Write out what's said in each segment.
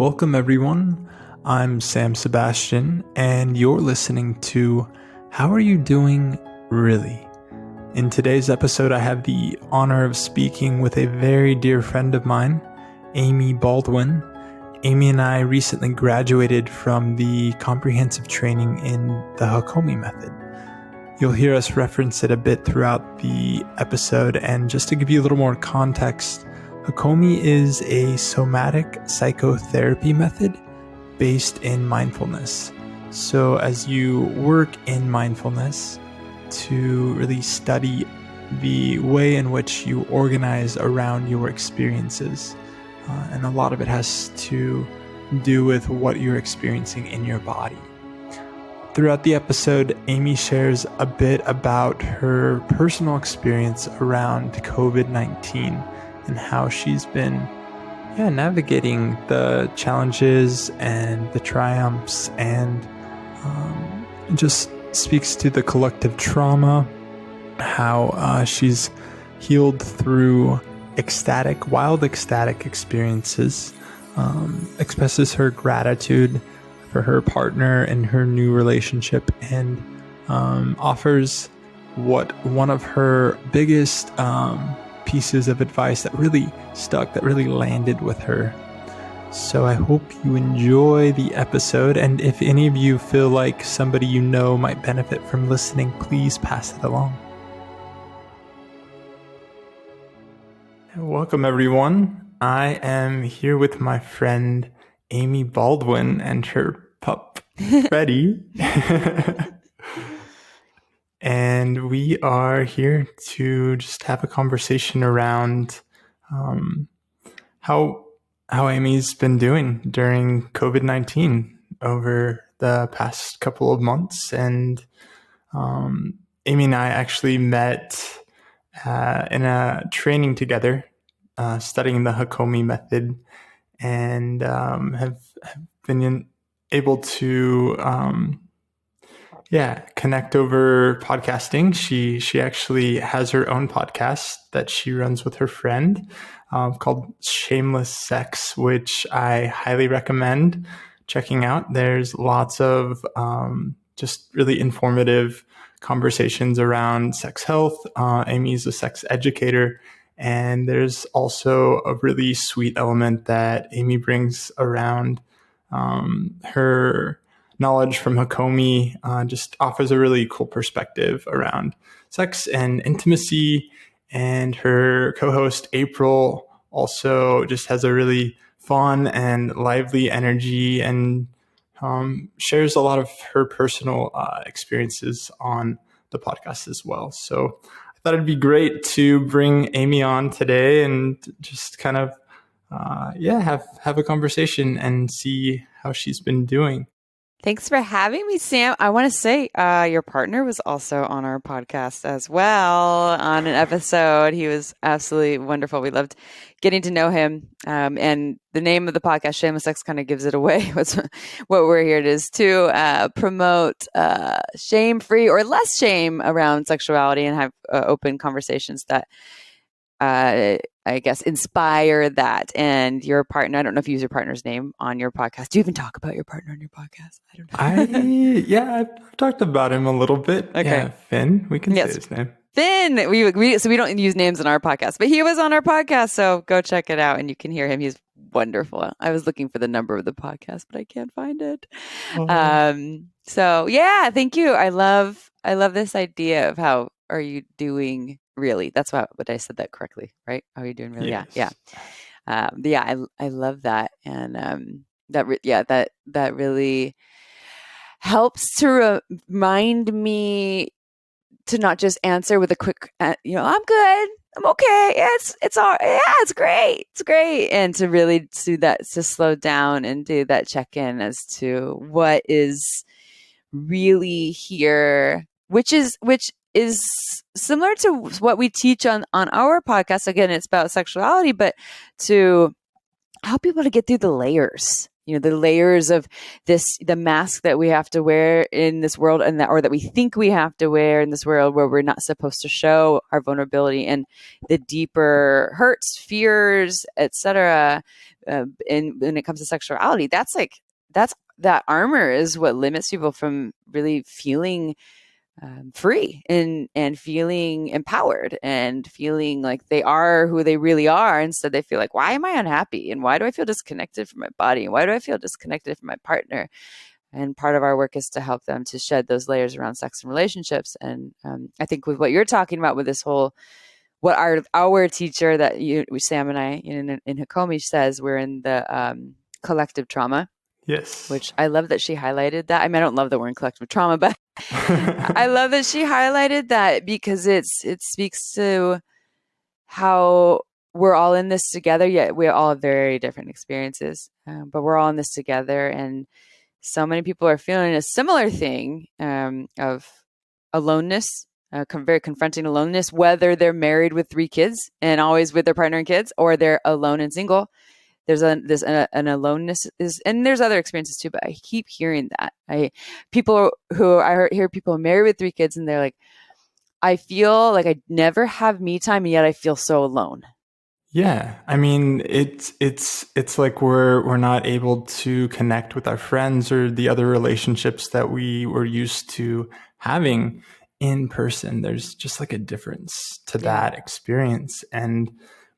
Welcome, everyone. I'm Sam Sebastian, and you're listening to How Are You Doing, Really? In today's episode, I have the honor of speaking with a very dear friend of mine, Amy Baldwin. Amy and I recently graduated from the comprehensive training in the Hakomi method. You'll hear us reference it a bit throughout the episode, and just to give you a little more context, Hakomi is a somatic psychotherapy method based in mindfulness. So as you work in mindfulness to really study the way in which you organize around your experiences, and a lot of it has to do with what you're experiencing in your body. Throughout the episode, Amy shares a bit about her personal experience around COVID-19 and how she's been navigating the challenges and the triumphs, and just speaks to the collective trauma, how she's healed through wild ecstatic experiences, expresses her gratitude for her partner and her new relationship, and offers one of her biggest pieces of advice that really stuck, that really landed with her. So I hope you enjoy the episode, and if any of you feel like somebody you know might benefit from listening, please pass it along. Welcome, everyone. I am here with my friend Amy Baldwin and her pup, Freddie. And we are here to just have a conversation around how Amy's been doing during COVID-19 over the past couple of months. And Amy and I actually met in a training together, studying the Hakomi method, and have been able to connect over podcasting. She actually has her own podcast that she runs with her friend called Shameless Sex, which I highly recommend checking out. There's lots of just really informative conversations around sex health. Amy's a sex educator, and there's also a really sweet element that Amy brings around her knowledge from Hakomi. Just offers a really cool perspective around sex and intimacy. And her co-host April also just has a really fun and lively energy, and shares a lot of her personal experiences on the podcast as well. So I thought it'd be great to bring Amy on today and just kind of have a conversation and see how she's been doing. Thanks for having me, Sam. I want to say your partner was also on our podcast as well on an episode. He was absolutely wonderful. We loved getting to know him. And the name of the podcast, Shameless Sex, kind of gives it away. What we're here is to promote shame-free or less shame around sexuality, and have open conversations that I guess inspire that. And your partner, I don't know if you use your partner's name on your podcast. Do you even talk about your partner on your podcast? I don't know. I've talked about him a little bit. Okay. Yeah, Finn, we can say his name. Finn, so we don't use names on our podcast, but he was on our podcast, so go check it out and you can hear him. He's wonderful. I was looking for the number of the podcast, but I can't find it. So yeah, thank you. I love this idea of how are you doing really. That's what I said that correctly, right? How are you doing really? Yes. Yeah. I love that. And that really helps to remind me to not just answer with a quick, I'm good, I'm okay, it's all, it's great, and to really do that, to slow down and do that check-in as to what is really here, which is similar to what we teach on our podcast. Again, it's about sexuality, but to help people to get through the layers the layers of the mask that we have to wear in this world, or that we think we have to wear in this world, where we're not supposed to show our vulnerability and the deeper hurts, fears, etc. And when it comes to sexuality, that armor is what limits people from really feeling free and feeling empowered and feeling like they are who they really are. Instead, they feel like, why am I unhappy? And why do I feel disconnected from my body? And why do I feel disconnected from my partner? And part of our work is to help them to shed those layers around sex and relationships. And I think with what you're talking about with this whole, what our teacher that Sam and I in Hakomi says, we're in the collective trauma. Yes. Which I love that she highlighted that. I mean, I don't love the word collective trauma, but I love that she highlighted that, because it speaks to how we're all in this together, yet we all have very different experiences, but we're all in this together. And so many people are feeling a similar thing of aloneness, very confronting aloneness, whether they're married with 3 kids and always with their partner and kids, or they're alone and single. There's an aloneness and there's other experiences too, but I keep hearing that. I hear people married with 3 kids, and they're like, I feel like I never have me time, and yet I feel so alone. Yeah, I mean, it's like we're not able to connect with our friends or the other relationships that we were used to having in person. There's just like a difference to that experience. And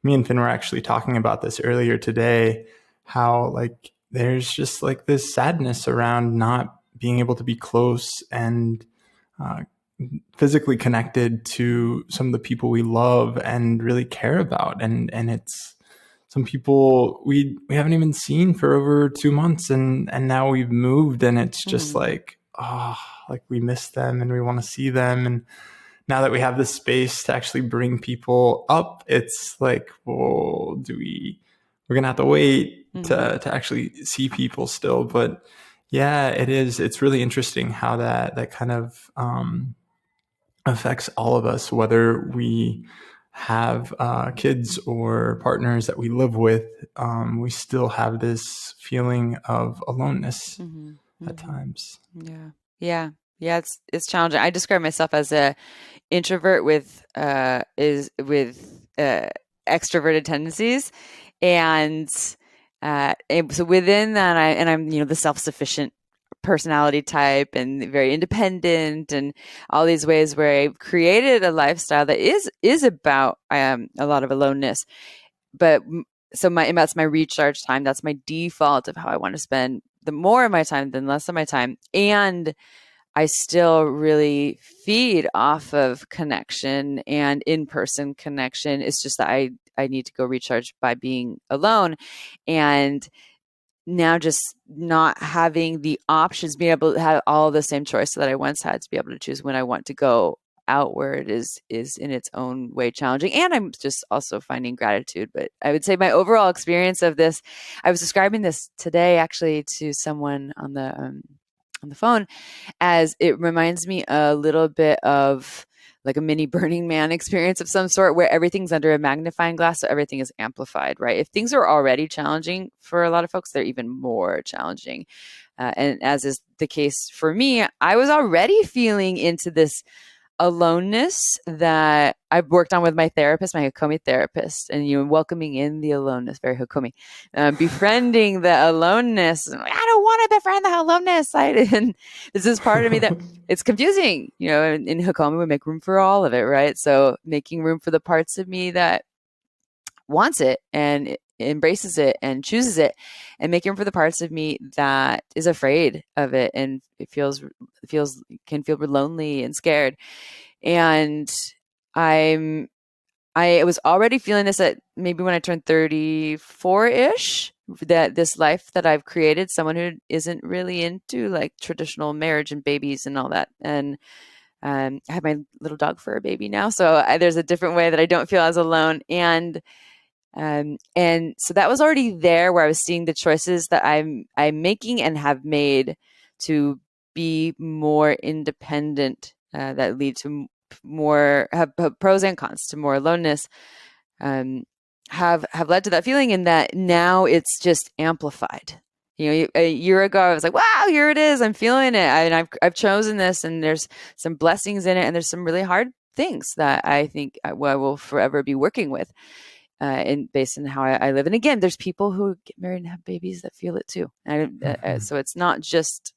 me and Finn were actually talking about this earlier today, how like there's just like this sadness around not being able to be close and physically connected to some of the people we love and really care about. And it's some people we haven't even seen for over 2 months, and now we've moved, and it's just like, like we miss them and we want to see them. And now that we have the space to actually bring people up, it's like, well, we're gonna have to wait to actually see people still. But yeah, it's really interesting how that kind of affects all of us, whether we have kids or partners that we live with. We still have this feeling of aloneness at times. Yeah. It's challenging. I describe myself as a introvert with extroverted tendencies, and so within that, I'm the self-sufficient personality type and very independent, and all these ways where I've created a lifestyle that is about a lot of aloneness. But so that's my recharge time. That's my default of how I want to spend the more of my time than less of my time. And I still really feed off of connection and in-person connection. It's just that I need to go recharge by being alone. And now just not having the options, being able to have all the same choice that I once had, to be able to choose when I want to go outward is in its own way challenging. And I'm just also finding gratitude. But I would say my overall experience of this, I was describing this today actually to someone on the phone, as it reminds me a little bit of like a mini Burning Man experience of some sort, where everything's under a magnifying glass, so everything is amplified, right? If things are already challenging for a lot of folks, they're even more challenging. And as is the case for me, I was already feeling into this aloneness that I've worked on with my therapist, my Hakomi therapist, and welcoming in the aloneness, very Hakomi, befriending the aloneness. I don't want to befriend the aloneness. And this is part of me that it's confusing. In Hakomi, we make room for all of it, right? So making room for the parts of me that wants it and embraces it and chooses it, and making room for the parts of me that is afraid of it and it can feel lonely and scared. And I was already feeling this at maybe when I turned 34-ish, that this life that I've created, someone who isn't really into like traditional marriage and babies and all that. And I have my little dog for a baby now, so there's a different way that I don't feel as alone. And so that was already there, where I was seeing the choices that I'm making and have made to be more independent, that lead to more, have pros and cons to more aloneness, have led to that feeling, and that now it's just amplified. A year ago, I was like, wow, here it is. I'm feeling it. And I've chosen this, and there's some blessings in it. And there's some really hard things that I think I will forever be working with, based on how I live. And again, there's people who get married and have babies that feel it too. So it's not just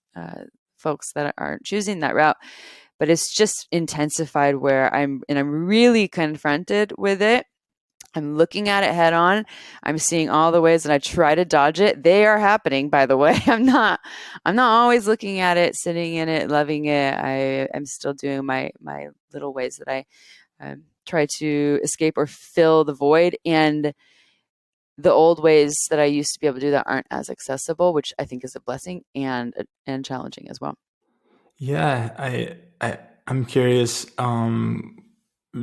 folks that aren't choosing that route, but it's just intensified where I'm really confronted with it. I'm looking at it head on. I'm seeing all the ways that I try to dodge it. They are happening, by the way. I'm not always looking at it, sitting in it, loving it. I am still doing my little ways that I try to escape or fill the void. And the old ways that I used to be able to do that aren't as accessible, which I think is a blessing and challenging as well. Yeah, I'm curious.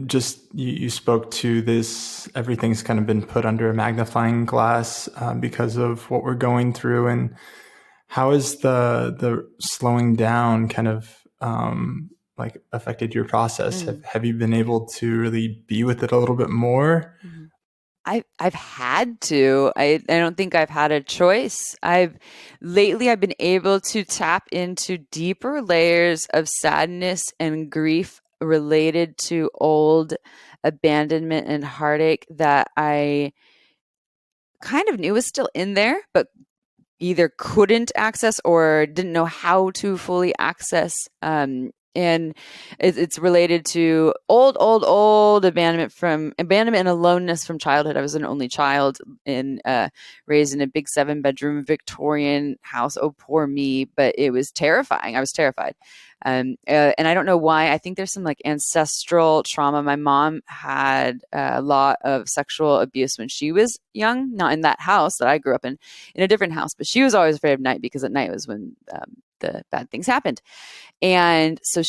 Just you spoke to this. Everything's kind of been put under a magnifying glass because of what we're going through, and how is the slowing down kind of like affected your process? Have you been able to really be with it a little bit more? I've had to. I don't think I've had a choice. Lately I've been able to tap into deeper layers of sadness and grief related to old abandonment and heartache that I kind of knew was still in there, but either couldn't access or didn't know how to fully access. And it's related to old abandonment and aloneness from childhood. I was an only child raised in a big 7-bedroom Victorian house. Oh, poor me. But it was terrifying. I was terrified. And I don't know why. I think there's some like ancestral trauma. My mom had a lot of sexual abuse when she was young, not in that house that I grew up in a different house, but she was always afraid of night because at night was when the bad things happened. And so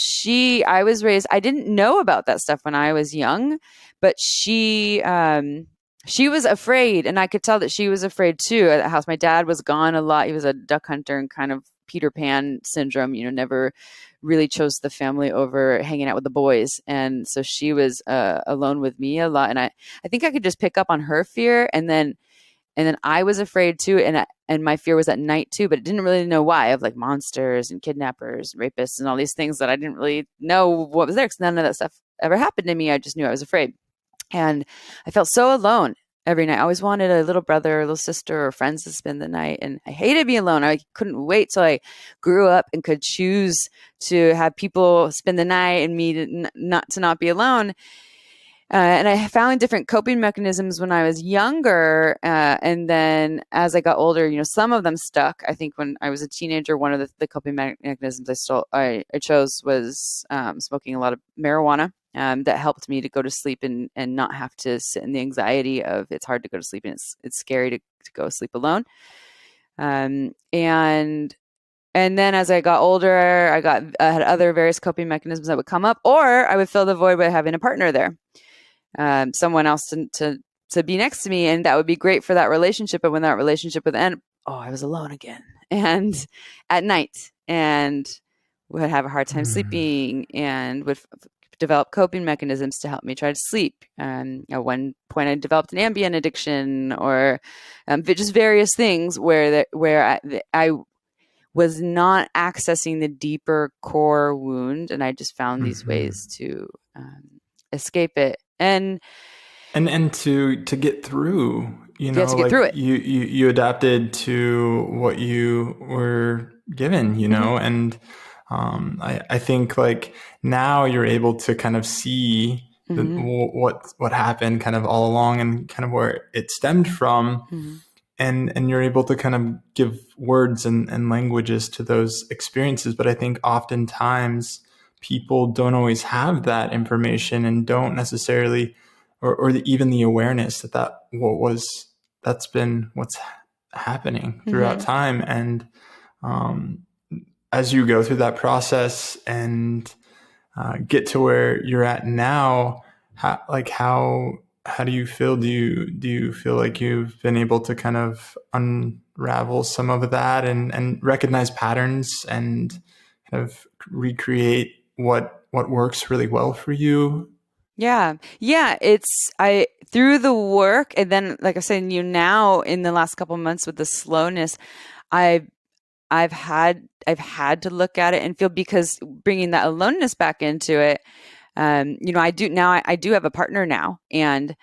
I was raised, I didn't know about that stuff when I was young, but she was afraid, and I could tell that she was afraid too at the house. My dad was gone a lot. He was a duck hunter and kind of Peter Pan syndrome, never really chose the family over hanging out with the boys. And so she was alone with me a lot. And I think I could just pick up on her fear. And then I was afraid too. And my fear was at night too, but I didn't really know why, of like monsters and kidnappers, and rapists and all these things that I didn't really know what was there, because none of that stuff ever happened to me. I just knew I was afraid. And I felt so alone every night. I always wanted a little brother, or a little sister, or friends to spend the night. And I hated being alone. I couldn't wait till I grew up and could choose to have people spend the night and me to not be alone. And I found different coping mechanisms when I was younger. And then as I got older, some of them stuck. I think when I was a teenager, one of the coping mechanisms I chose was smoking a lot of marijuana. That helped me to go to sleep and not have to sit in the anxiety of it's hard to go to sleep and it's scary to go to sleep alone. And then as I got older, I had other various coping mechanisms that would come up, or I would fill the void by having a partner there, someone else to be next to me, and that would be great for that relationship. But when that relationship would end, I was alone again, and at night, and would have a hard time sleeping, and would develop coping mechanisms to help me try to sleep. At one point, I developed an Ambien addiction, or just various things where I was not accessing the deeper core wound, and I just found these ways to escape it and to get through. Get through it. You adapted to what you were given, and I think like now you're able to kind of see what happened kind of all along and kind of where it stemmed from. And you're able to kind of give words and languages to those experiences. But I think oftentimes people don't always have that information and don't necessarily, or even the awareness that's been what's happening throughout time. And as you go through that process and get to where you're at now, how do you feel? Do you feel like you've been able to kind of unravel some of that and recognize patterns and kind of recreate what works really well for you? Yeah. Yeah. Through the work, and then, like I said, now in the last couple of months with the slowness, I've, I've had to look at it and feel, because bringing that aloneness back into it, I do have a partner now, and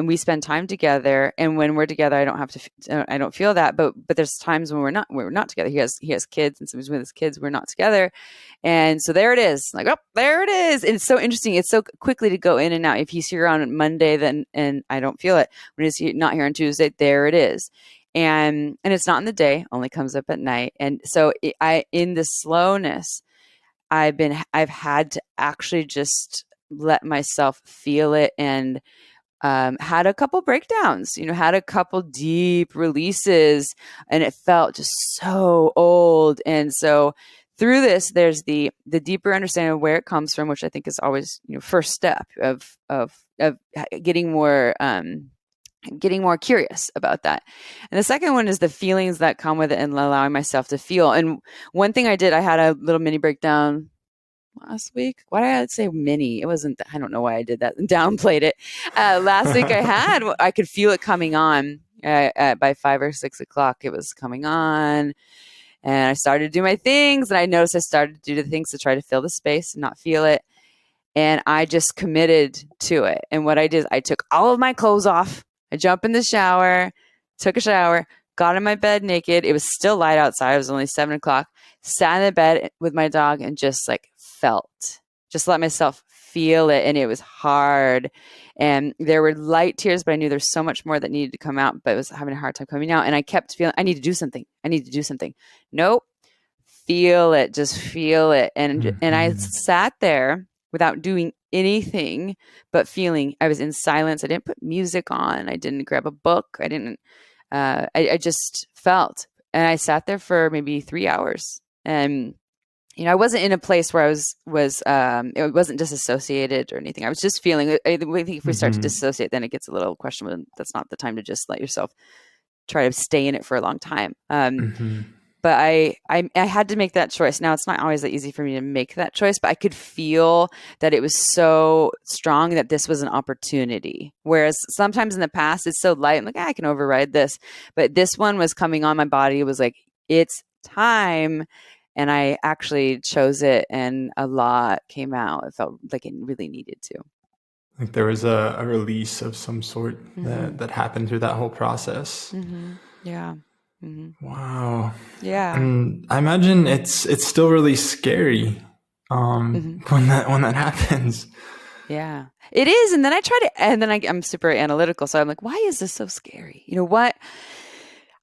we spend time together. And when we're together, I don't feel that. But there's times when we're not together. He has kids, and sometimes with his kids, we're not together. And so there it is. Like, oh, there it is. And it's so interesting. It's so quickly to go in and out. If he's here on Monday, then and I don't feel it. When he's not here on Tuesday, there it is. And it's not in the day, only comes up at night. And so in the slowness, I've had to actually just let myself feel it, and had a couple breakdowns, had a couple deep releases, and it felt just so old. And so through this, there's the deeper understanding of where it comes from, which I think is always, first step of getting more curious about that. And the second one is the feelings that come with it, and allowing myself to feel. And one thing I had a little mini breakdown last week. Why did I say mini? It wasn't, I don't know why I did that and downplayed it. Last week I could feel it coming on by 5 or 6 o'clock. It was coming on, and I started to do my things, and I noticed I started to do the things to try to fill the space and not feel it. And I just committed to it. And what I did is I took all of my clothes off. I jumped in the shower, took a shower, got in my bed naked. It was still light outside. It was only 7 o'clock. Sat in the bed with my dog and just just let myself feel it. And it was hard. And there were light tears, but I knew there's so much more that needed to come out, but I was having a hard time coming out. And I kept feeling, I need to do something. Nope. Feel it. Just feel it. And I sat there without doing anything but feeling. I was in silence. I didn't put music on. I didn't grab a book. I just felt. And I sat there for maybe 3 hours. And I wasn't in a place where it wasn't disassociated or anything. I was just feeling. I think if we start to dissociate, then it gets a little questionable. That's not the time to just let yourself try to stay in it for a long time. But I had to make that choice. Now, it's not always that easy for me to make that choice, but I could feel that it was so strong that this was an opportunity. Whereas sometimes in the past, it's so light. I'm like, I can override this. But this one was coming on my body. It was like, it's time. And I actually chose it, and a lot came out. It felt like it really needed to. Like there was a release of some sort that happened through that whole process. Yeah. Wow. Yeah. And I imagine it's still really scary when that happens. Yeah, it is. And then I'm super analytical. So I'm like, why is this so scary? You know what?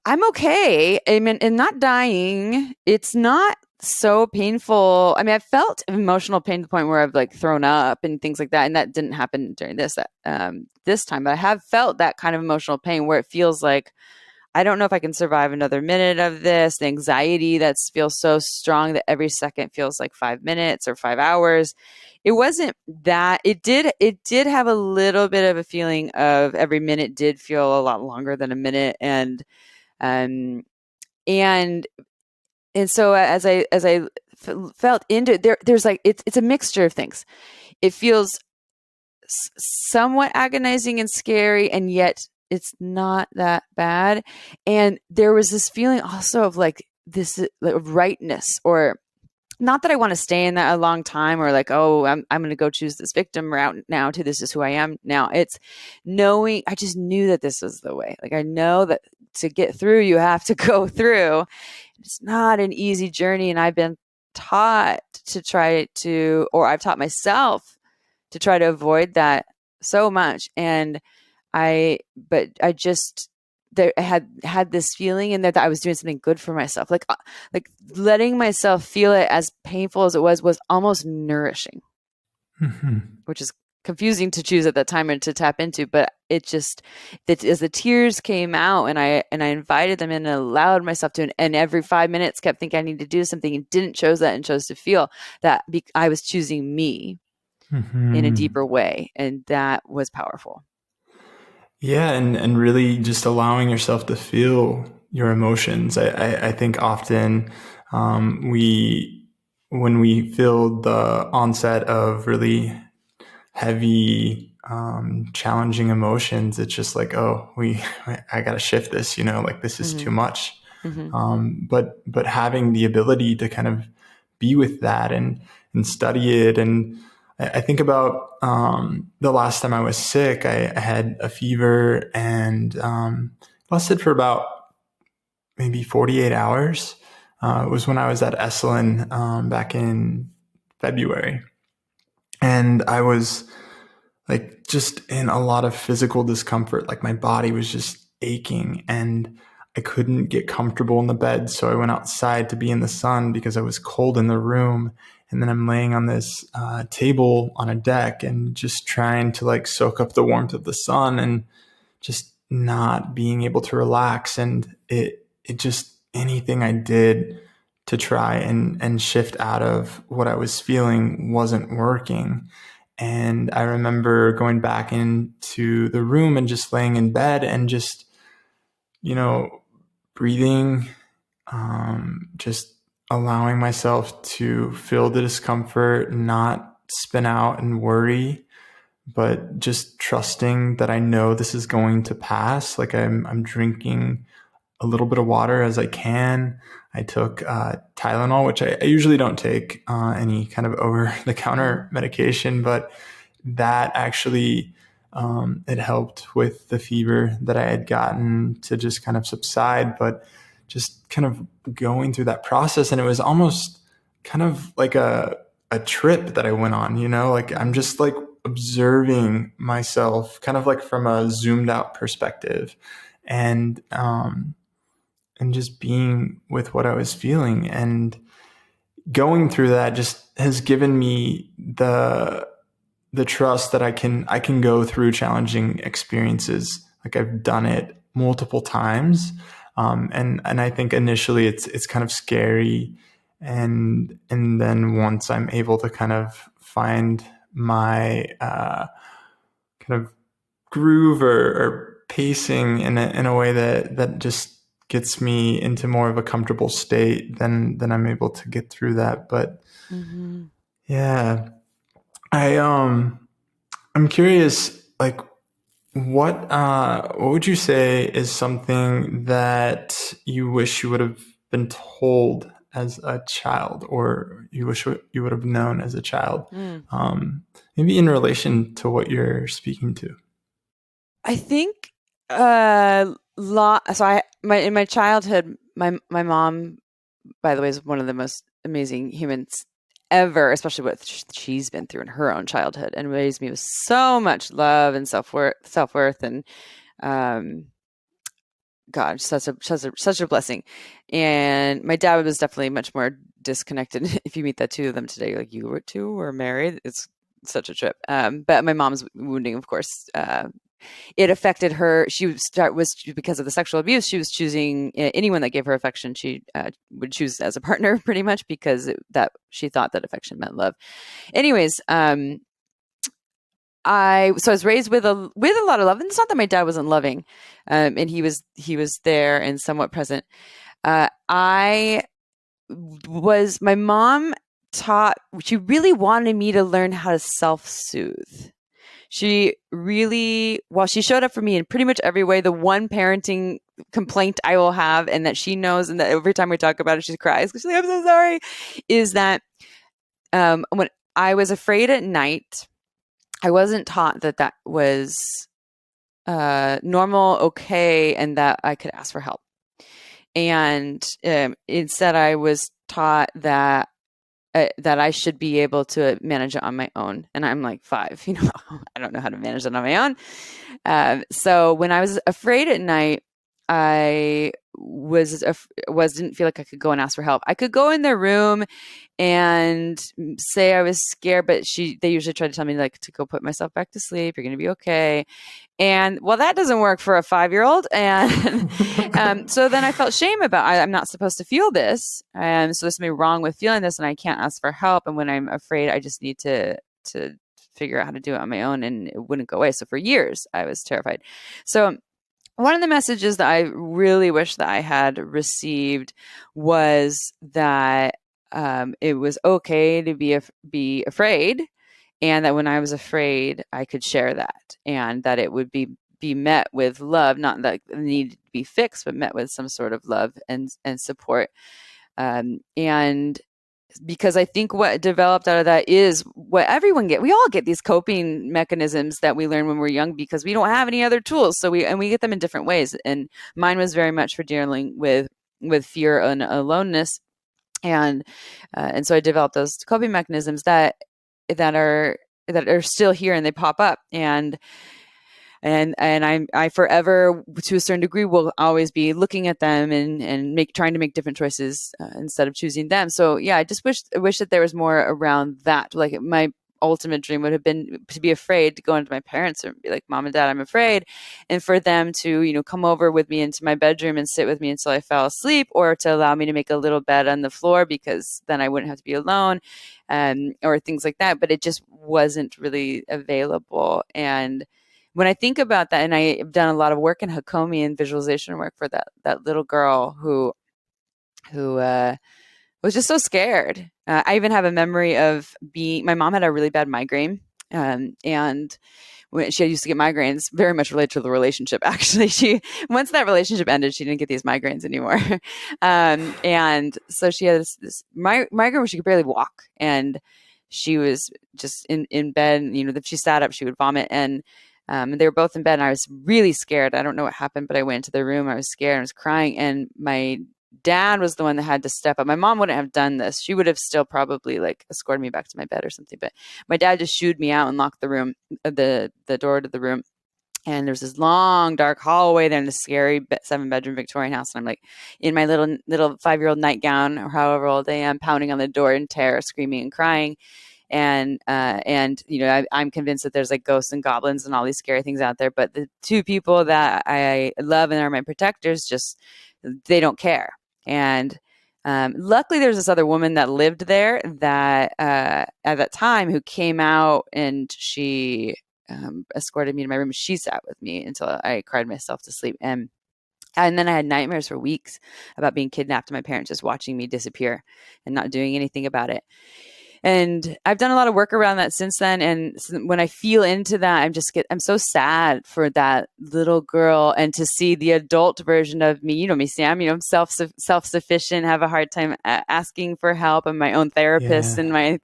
I'm okay. I mean, and not dying. It's not so painful. I mean, I felt emotional pain to the point where I've like thrown up and things like that. And that didn't happen during this time. But I have felt that kind of emotional pain where it feels like, I don't know if I can survive another minute of this. The anxiety that feels so strong that every second feels like 5 minutes or 5 hours. It wasn't that. It did have a little bit of a feeling of every minute did feel a lot longer than a minute. And so as I felt into it, there's like, it's a mixture of things. It feels somewhat agonizing and scary, and yet it's not that bad. And there was this feeling also of like this like rightness, or not that I want to stay in that a long time, or like, oh, I'm going to go choose this victim route now to this is who I am now. It's knowing, I just knew that this was the way. Like I know that to get through, you have to go through. It's not an easy journey. And I've been taught I've taught myself to try to avoid that so much. And I just had this feeling in there that I was doing something good for myself. Like letting myself feel it, as painful as it was almost nourishing, which is confusing to choose at that time and to tap into. But it just, as the tears came out and I invited them in and allowed myself to, and every 5 minutes kept thinking I need to do something, and didn't chose that and chose to feel that I was choosing me in a deeper way. And that was powerful. Yeah, and really just allowing yourself to feel your emotions. I think often when we feel the onset of really heavy, challenging emotions, it's just like, oh, I got to shift this, like this is too much. But having the ability to kind of be with that and study it. And I think about, the last time I was sick, I had a fever and, lasted for about maybe 48 hours. It was when I was at Esalen, back in February. And I was like just in a lot of physical discomfort. Like my body was just aching and I couldn't get comfortable in the bed. So I went outside to be in the sun because I was cold in the room. And then I'm laying on this table on a deck and just trying to like soak up the warmth of the sun and just not being able to relax. And it just, anything I did to try and shift out of what I was feeling wasn't working. And I remember going back into the room and just laying in bed and just, breathing, just allowing myself to feel the discomfort, not spin out and worry, but just trusting that I know this is going to pass. Like I'm drinking a little bit of water as I can. I took Tylenol, which I usually don't take any kind of over-the-counter medication, but that actually, it helped with the fever that I had gotten to just kind of subside, but just kind of going through that process. And it was almost kind of like a trip that I went on, like I'm just like observing myself kind of like from a zoomed out perspective and just being with what I was feeling. And going through that just has given me the trust that I can go through challenging experiences. Like I've done it multiple times. And I think initially it's kind of scary. And then once I'm able to kind of find my, kind of groove or pacing in a way that just gets me into more of a comfortable state, then I'm able to get through that. But yeah, I'm curious, like what would you say is something that you wish you would have been told as a child, or you wish you would have known as a child? Maybe in relation to what you're speaking to. I think in my childhood, my mom, by the way, is one of the most amazing humans ever, especially what she's been through in her own childhood, and raised me with so much love and self-worth, and God, such a blessing. And my dad was definitely much more disconnected. If you meet the two of them today, like you two were married, it's such a trip. But my mom's wounding, of course, it affected her. She was because of the sexual abuse. She was choosing anyone that gave her affection. She would choose as a partner, pretty much, because that she thought that affection meant love. Anyways, I was raised with a lot of love, and it's not that my dad wasn't loving, and he was there and somewhat present. My mom she really wanted me to learn how to self-soothe. She really, while she showed up for me in pretty much every way, the one parenting complaint I will have, and that she knows, and that every time we talk about it, she cries because she's like, I'm so sorry, is that when I was afraid at night, I wasn't taught that was normal, okay, and that I could ask for help. And instead, I was taught that I should be able to manage it on my own. And I'm like 5, I don't know how to manage it on my own. So when I was afraid at night, I didn't feel like I could go and ask for help. I could go in their room and say I was scared, but they usually try to tell me like to go put myself back to sleep. You're going to be okay. And well, that doesn't work for a 5-year-old. And so then I felt shame about I'm not supposed to feel this. And so there's something wrong with feeling this, and I can't ask for help. And when I'm afraid, I just need to figure out how to do it on my own, and it wouldn't go away. So for years, I was terrified. So one of the messages that I really wish that I had received was that it was okay to be afraid, and that when I was afraid, I could share that, and that it would be met with love, not that it needed to be fixed, but met with some sort of love and support. And because I think what developed out of that is what everyone get. We all get these coping mechanisms that we learn when we're young because we don't have any other tools. So we get them in different ways. And mine was very much for dealing with fear and aloneness. And so I developed those coping mechanisms that are still here, and they pop up. And I forever, to a certain degree, will always be looking at them and trying to make different choices instead of choosing them. So yeah, I just wish that there was more around that. Like, my ultimate dream would have been to be afraid to go into my parents and be like, "Mom and Dad, I'm afraid," and for them to come over with me into my bedroom and sit with me until I fell asleep, or to allow me to make a little bed on the floor because then I wouldn't have to be alone, or things like that. But it just wasn't really available. And when I think about that, and I've done a lot of work in Hakomi and visualization work for that little girl who was just so scared. I even have a memory of my mom had a really bad migraine, and when she used to get migraines, very much related to the relationship. Actually, once that relationship ended, she didn't get these migraines anymore, and so she had this migraine where she could barely walk, and she was just in bed. If she sat up, she would vomit, and they were both in bed, and I was really scared. I don't know what happened, but I went into the room. I was scared. I was crying, and my dad was the one that had to step up. My mom wouldn't have done this. She would have still probably escorted me back to my bed or something. But my dad just shooed me out and locked the room, the door to the room. And there's this long, dark hallway there in the scary 7-bedroom Victorian house. And I'm like in my little 5-year-old nightgown, or however old I am, pounding on the door in terror, screaming and crying. And I'm convinced that there's ghosts and goblins and all these scary things out there. But the two people that I love and are my protectors, they don't care. And luckily, there's this other woman that lived there that at that time who came out, and she escorted me to my room. She sat with me until I cried myself to sleep. And then I had nightmares for weeks about being kidnapped and my parents just watching me disappear and not doing anything about it. And I've done a lot of work around that since then. And when I feel into that, I'm so sad for that little girl, and to see the adult version of me. You know me, Sam. I'm self-sufficient, have a hard time asking for help. I'm my own therapist in my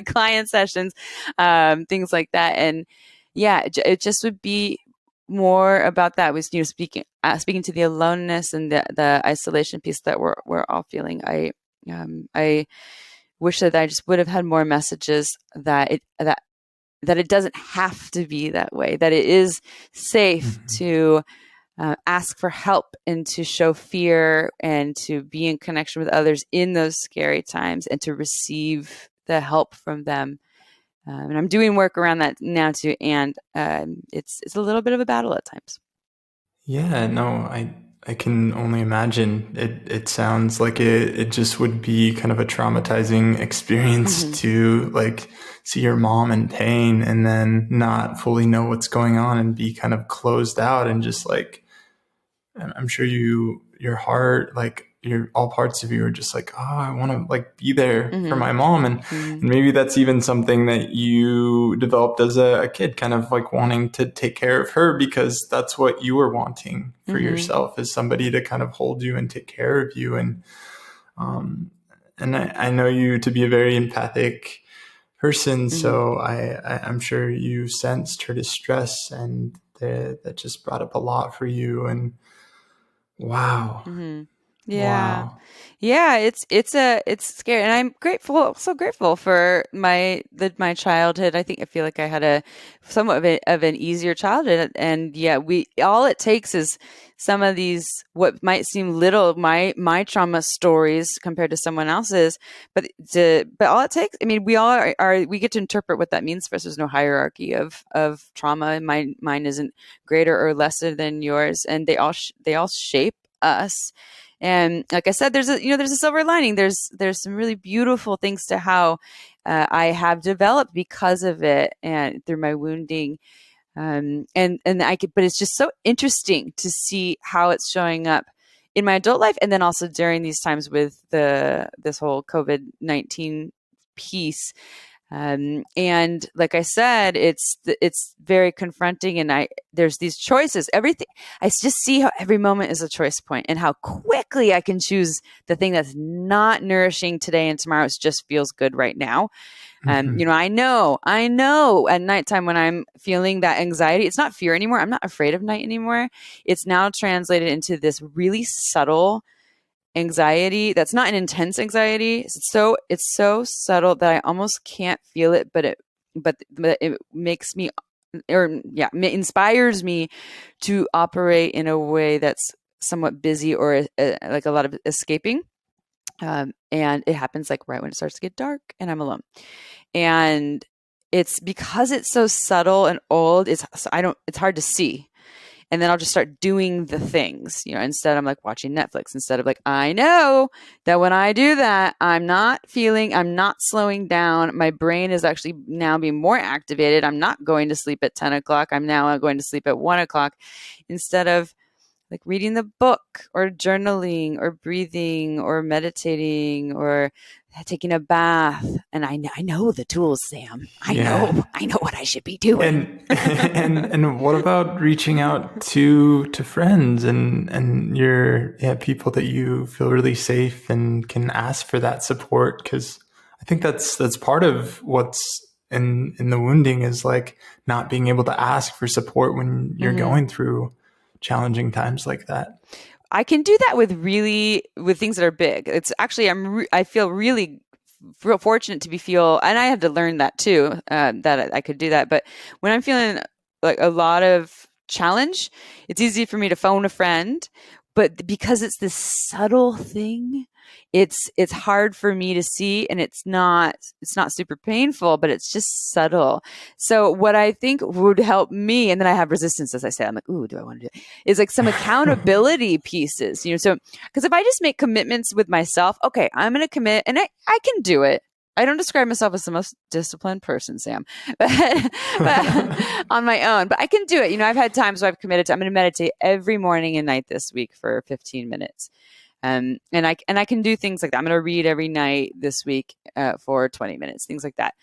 client sessions, things like that. And yeah, it just would be more about that. Was speaking to the aloneness and the isolation piece that we're all feeling. I wish that I just would have had more messages that it doesn't have to be that way, that it is safe to ask for help and to show fear and to be in connection with others in those scary times and to receive the help from them. And I'm doing work around that now too. And it's a little bit of a battle at times. Yeah, no, I can only imagine. It sounds like it just would be kind of a traumatizing experience to see your mom in pain and then not fully know what's going on and be kind of closed out, and just I'm sure your heart, all parts of you are just oh, I want to be there for my mom. And maybe that's even something that you developed as a kid, kind of wanting to take care of her because that's what you were wanting for yourself, is somebody to kind of hold you and take care of you. And I know you to be a very empathic person. So I'm sure you sensed her distress, and that just brought up a lot for you. And wow. Yeah. Wow. Yeah, it's scary, and I'm so grateful for my childhood. I feel like I had a somewhat of an easier childhood, and yeah, all it takes is some of these what might seem little my trauma stories compared to someone else's, but all it takes. I mean, we all we get to interpret what that means for us. There's no hierarchy of trauma. Mine isn't greater or lesser than yours, and they all shape us. And like I said, there's a silver lining. There's some really beautiful things to how I have developed because of it and through my wounding. But it's just so interesting to see how it's showing up in my adult life, and then also during these times with this whole COVID-19 piece. And like I said, it's very confronting, and there's these choices. Everything, I just see how every moment is a choice point, and how quickly I can choose the thing that's not nourishing today and tomorrow. It just feels good right now. I know at nighttime when I'm feeling that anxiety, it's not fear anymore. I'm not afraid of night anymore. It's now translated into this really subtle anxiety that's not an intense anxiety. It's so subtle that I almost can't feel it, but it makes me, inspires me to operate in a way that's somewhat busy, or like a lot of escaping. And it happens like right when it starts to get dark and I'm alone. And it's because it's so subtle and old. It's hard to see. And then I'll just start doing the things, instead I'm like watching Netflix, instead of like, I know that when I do that, I'm not slowing down. My brain is actually now being more activated. I'm not going to sleep at 10 o'clock. I'm now going to sleep at 1 o'clock, instead of like reading the book or journaling or breathing or meditating or taking a bath. And I know the tools, Sam. I know what I should be doing. And what about reaching out to friends and your people that you feel really safe and can ask for that support? Because I think that's part of what's in the wounding, is like not being able to ask for support when you're going through challenging times like that. I can do that with things that are big. It's actually, I feel really fortunate to and I had to learn that too, that I could do that. But when I'm feeling like a lot of challenge, it's easy for me to phone a friend. But because it's this subtle thing, it's hard for me to see, and it's not super painful, but it's just subtle. So what I think would help me, and then I have resistance, as I say, I'm like, ooh, do I want to do it? Is like some accountability pieces, so because if I just make commitments with myself, okay, I'm going to commit, and I can do it. I don't describe myself as the most disciplined person, Sam, but on my own. But I can do it. I've had times where I've committed to, I'm going to meditate every morning and night this week for 15 minutes. And I can do things like that. I'm going to read every night this week for 20 minutes, things like that.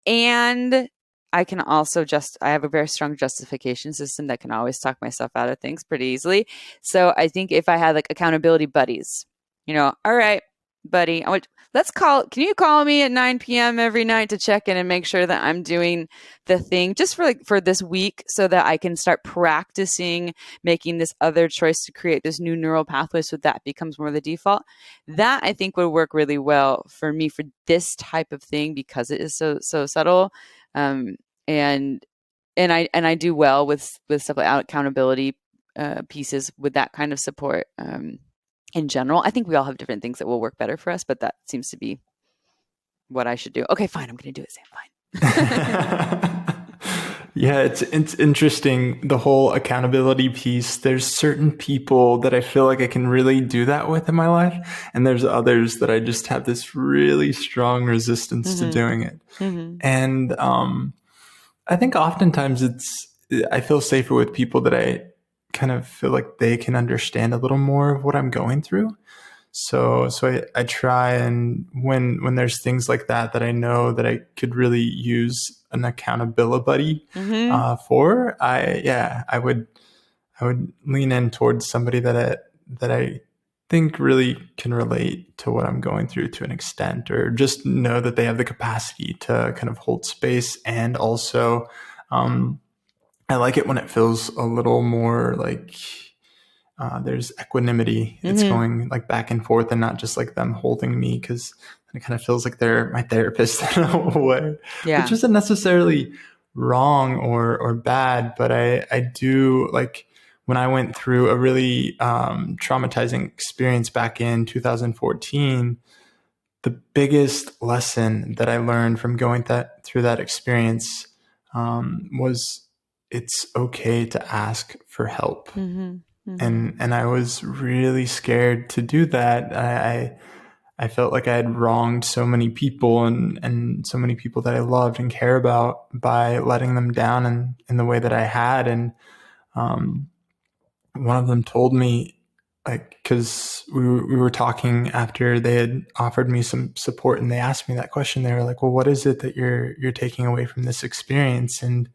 And I can also I have a very strong justification system that can always talk myself out of things pretty easily. So I think if I had like accountability buddies, all right, buddy, can you call me at 9 p.m. every night to check in and make sure that I'm doing the thing just for this week, so that I can start practicing making this other choice to create this new neural pathway, so that becomes more the default. That I think would work really well for me for this type of thing, because it is so subtle. And I do well with stuff like accountability pieces with that kind of support. In general, I think we all have different things that will work better for us, but that seems to be what I should do. Okay, fine. I'm going to do it, Sam. Fine. Yeah, it's interesting, the whole accountability piece. There's certain people that I feel like I can really do that with in my life, and there's others that I just have this really strong resistance to doing it. And I think oftentimes I feel safer with people that I kind of feel like they can understand a little more of what I'm going through. So I try, and when there's things like that I know that I could really use an accountability buddy for, I would lean in towards somebody that I think really can relate to what I'm going through to an extent, or just know that they have the capacity to kind of hold space. And also, I like it when it feels a little more like there's equanimity. It's going like back and forth, and not just like them holding me, because it kind of feels like they're my therapist in a way, which isn't necessarily wrong or bad. But I do like, when I went through a really traumatizing experience back in 2014, the biggest lesson that I learned from going through that experience was it's okay to ask for help. And I was really scared to do that. I felt like I had wronged so many people and so many people that I loved and care about by letting them down in the way that I had. And one of them told me, like, because we were talking after they had offered me some support, and they asked me that question. They were like, well, what is it that you're taking away from this experience? And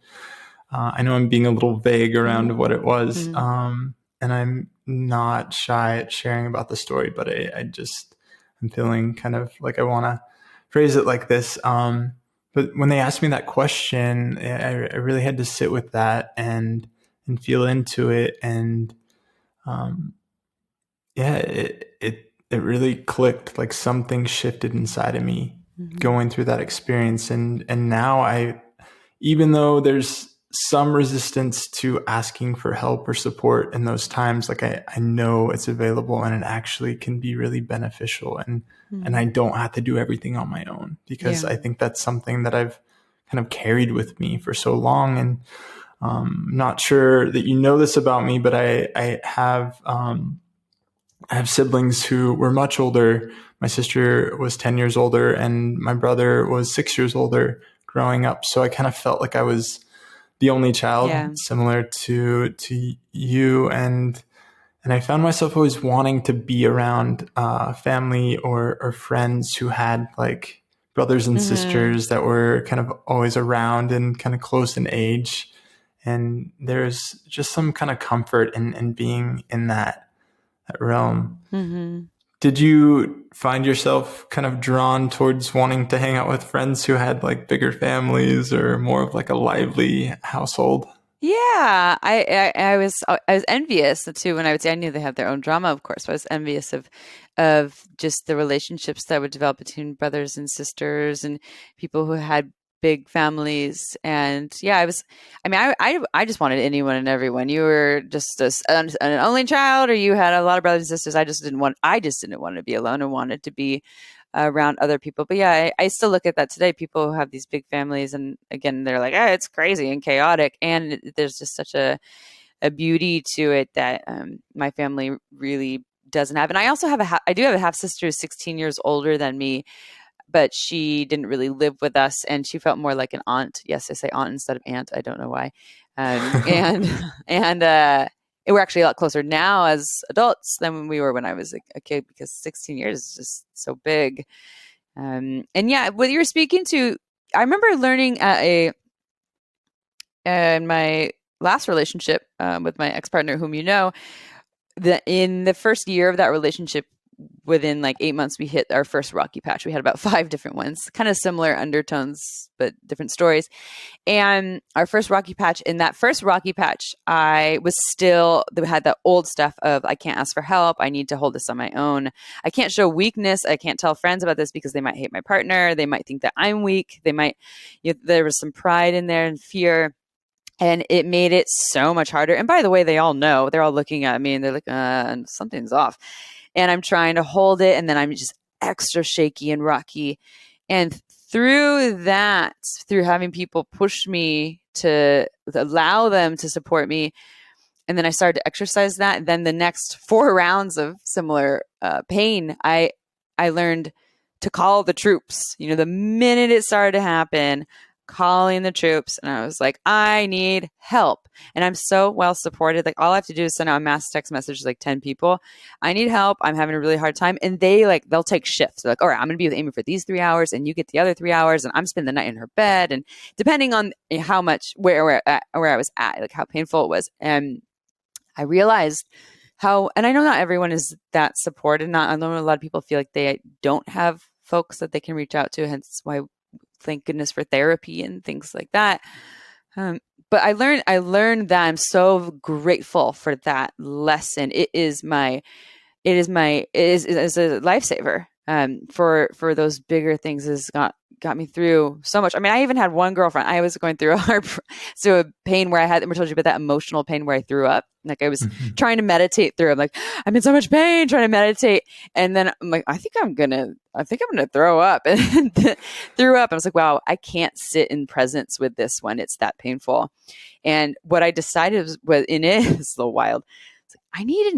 I know I'm being a little vague around what it was. And I'm not shy at sharing about the story, but I'm feeling kind of like I want to phrase it like this. But when they asked me that question, I really had to sit with that and feel into it. And it really clicked, like something shifted inside of me going through that experience. And now even though there's some resistance to asking for help or support in those times, like I know it's available and it actually can be really beneficial, and I don't have to do everything on my own, because I think that's something that I've kind of carried with me for so long. And not sure that you know this about me, but I have siblings who were much older. My sister was 10 years older and my brother was 6 years older growing up. So I kind of felt like I was the only child, similar to you. And I found myself always wanting to be around family or friends who had like brothers and sisters that were kind of always around and kind of close in age. And there's just some kind of comfort in being in that realm. Did you find yourself kind of drawn towards wanting to hang out with friends who had like bigger families or more of like a lively household? Yeah, I was envious too when I would say I knew they had their own drama, of course, but I was envious of just the relationships that would develop between brothers and sisters and people who had big families. And yeah, I just wanted anyone and everyone. You were just an only child, or you had a lot of brothers and sisters. I just didn't want to be alone and wanted to be around other people. But yeah, I still look at that today. People who have these big families, and again, they're like, it's crazy and chaotic. And there's just such a beauty to it that my family really doesn't have. And I also have I do have a half sister who's 16 years older than me, but she didn't really live with us, and she felt more like an aunt. Yes, I say aunt instead of aunt. I don't know why. And we're actually a lot closer now as adults than when we were when I was a kid, because 16 years is just so big. And yeah, what you're speaking to, I remember learning in my last relationship with my ex-partner, whom you know, that in the first year of that relationship, within like 8 months, we hit our first rocky patch. We had about 5 different ones, kind of similar undertones, but different stories. And our first rocky patch, in that first rocky patch, I had that old stuff of, I can't ask for help. I need to hold this on my own. I can't show weakness. I can't tell friends about this because they might hate my partner. They might think that I'm weak. There was some pride in there and fear. And it made it so much harder. And by the way, they all know, they're all looking at me and they're like, something's off. And I'm trying to hold it, and then I'm just extra shaky and rocky. And through having people push me to allow them to support me, and then I started to exercise that. Then the next 4 rounds of similar pain, I learned to call the troops. The minute it started to happen, calling the troops, and I was like, I need help. And I'm so well supported. Like, all I have to do is send out a mass text message to like 10 people. I need help. I'm having a really hard time. And they'll take shifts. They're like, all right, I'm going to be with Amy for these 3 hours, and you get the other 3 hours, and I'm spending the night in her bed. And depending on how much, where I was at, like how painful it was. And I realized and I know not everyone is that supported. I know a lot of people feel like they don't have folks that they can reach out to. Hence why, thank goodness for therapy and things like that. But I learned that I'm so grateful for that lesson. It is a lifesaver. For those bigger things, has got me through so much. I mean, I even had one girlfriend. I was going through a pain where I told you about that emotional pain where I threw up. Like, I was trying to meditate through. I'm like, I'm in so much pain trying to meditate. And then I'm like, I think I'm going to throw up, and threw up. I was like, wow, I can't sit in presence with this when it's that painful. And what I decided was in it is a little wild. I need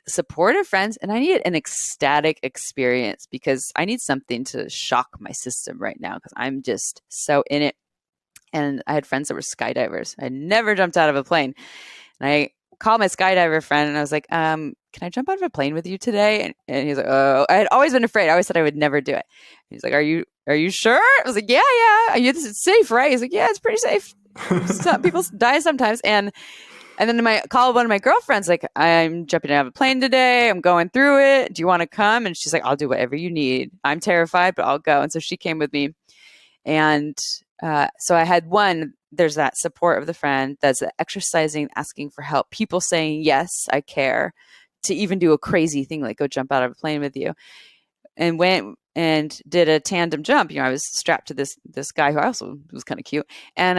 supportive friends, and I need an ecstatic experience, because I need something to shock my system right now, because I'm just so in it. And I had friends that were skydivers. I never jumped out of a plane. And called my skydiver friend and I was like, can I jump out of a plane with you today? And he's like, oh, I had always been afraid. I always said I would never do it. He's like, are you sure? I was like, yeah. This is safe, right? He's like, yeah, it's pretty safe. Some people die sometimes. And then I called one of my girlfriends, like, I'm jumping out of a plane today. I'm going through it. Do you want to come? And she's like, I'll do whatever you need. I'm terrified, but I'll go. And so she came with me. And so I had there's that support of the friend, that's the exercising, asking for help, people saying, yes, I care, to even do a crazy thing like go jump out of a plane with you. And went and did a tandem jump. I was strapped to this guy who also was kind of cute. And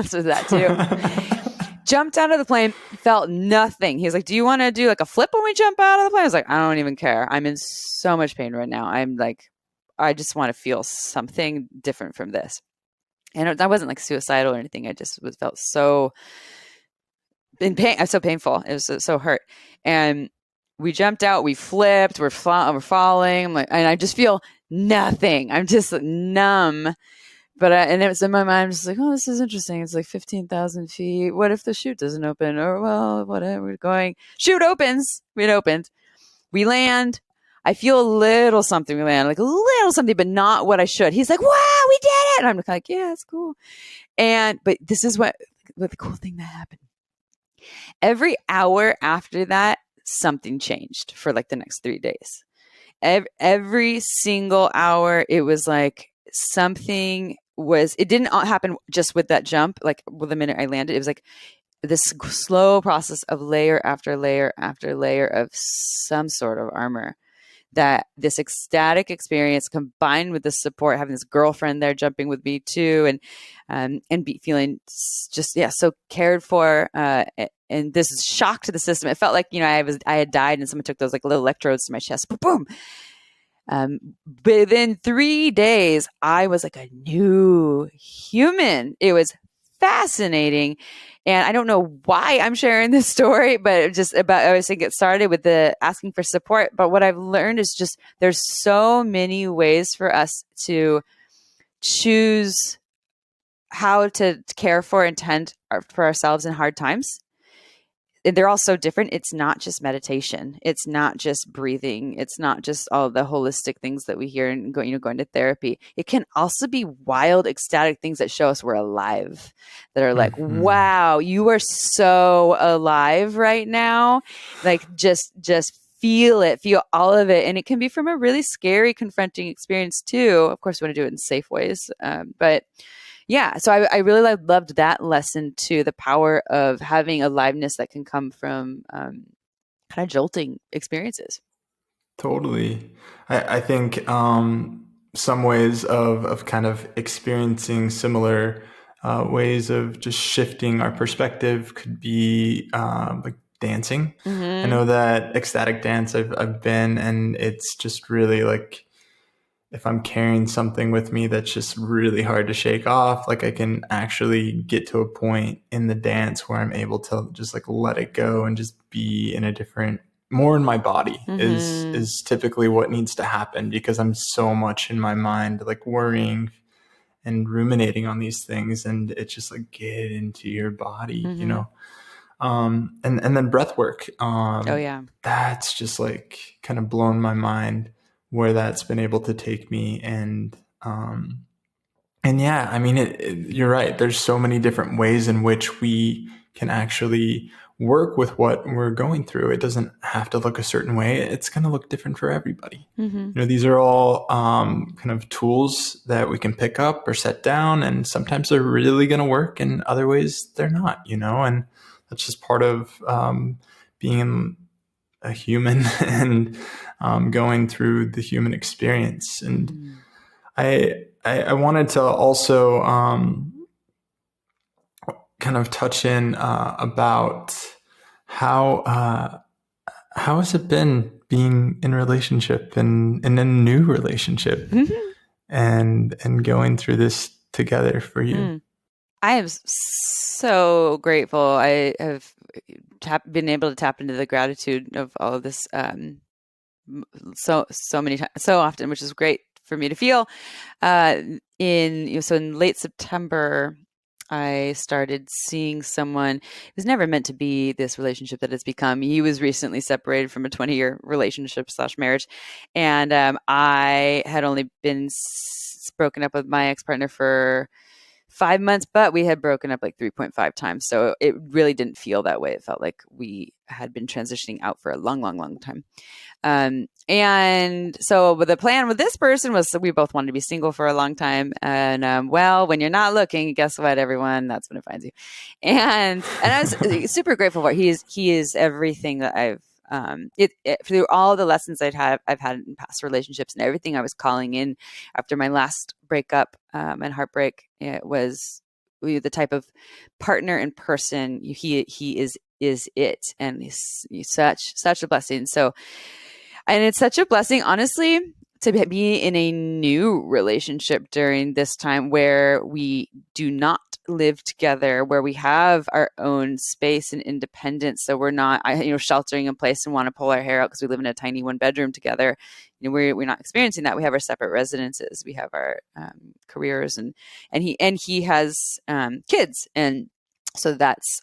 so that too. Jumped out of the plane, felt nothing. He's like, do you want to do like a flip when we jump out of the plane? I was like, I don't even care. I'm in so much pain right now. I'm like, I just want to feel something different from this. And that wasn't like suicidal or anything. I just felt so in pain. I was so painful. It was so hurt. And we jumped out, we flipped, we're falling. I'm like, and I just feel nothing. I'm just numb. But and it was in my mind, I'm just like, oh, this is interesting. It's like 15,000 feet. What if the chute doesn't open? Or, well, whatever, we're going. Chute opens. It opened. We land. I feel a little something. We land, like a little something, but not what I should. He's like, wow, we did it. And I'm like, yeah, it's cool. But this is what the cool thing that happened. Every hour after that, something changed for like the next 3 days. Every single hour, it was like something it didn't happen just with that jump. Like the minute I landed, it was like this slow process of layer after layer after layer of some sort of armor. That this ecstatic experience combined with the support, having this girlfriend there jumping with me too, and feeling just so cared for, and this is shock to the system. It felt like I had died, and someone took those like little electrodes to my chest, boom. Within 3 days, I was like a new human. It was fascinating. And I don't know why I'm sharing this story, but I was saying, get started with the asking for support. But what I've learned is just there's so many ways for us to choose how to care for and tend for ourselves in hard times. And they're all so different. It's not just meditation. It's not just breathing. It's not just all the holistic things that we hear and going to therapy. It can also be wild, ecstatic things that show us we're alive, that are like, wow, you are so alive right now. Like just feel it, feel all of it. And it can be from a really scary, confronting experience too. Of course, we want to do it in safe ways. But yeah, so I really loved that lesson too, the power of having aliveness that can come from kind of jolting experiences. Totally. I think some ways of kind of experiencing similar ways of just shifting our perspective could be like dancing. I know that ecstatic dance I've been, and it's just really like, if I'm carrying something with me that's just really hard to shake off, like I can actually get to a point in the dance where I'm able to just like let it go and just be in a different, more in my body is typically what needs to happen, because I'm so much in my mind, like worrying and ruminating on these things, and it's just like get into your body, and then breath work. Oh yeah. That's just like kind of blown my mind where that's been able to take me. And yeah, I mean, you're right. There's so many different ways in which we can actually work with what we're going through. It doesn't have to look a certain way. It's going to look different for everybody. These are all kind of tools that we can pick up or set down, and sometimes they're really going to work and other ways they're not, and that's just part of being a human and going through the human experience. And I wanted to also kind of touch in about how has it been being in a relationship and in a new relationship and going through this together for you? I am so grateful. I have been able to tap into the gratitude of all of this so many times, so often, which is great for me to feel. In late September, I started seeing someone. It was never meant to be this relationship that it's become. He was recently separated from a 20-year relationship / marriage. And I had only been broken up with my ex-partner for 5 months, but we had broken up like 3.5 times. So it really didn't feel that way. It felt like we had been transitioning out for a long, long, long time. And so the plan with this person was that we both wanted to be single for a long time. And well, when you're not looking, guess what, everyone? That's when it finds you. And I was super grateful for it. He is everything that I've through all the lessons I've had in past relationships and everything I was calling in after my last breakup and heartbreak. It was the type of partner and person he is it, and he's such a blessing. So, and it's such a blessing, honestly, to be in a new relationship during this time where we do not live together, where we have our own space and independence. So we're not, sheltering in place and want to pull our hair out because we live in a tiny 1-bedroom together. We're not experiencing that. We have our separate residences. We have our careers, and he has kids, and so that's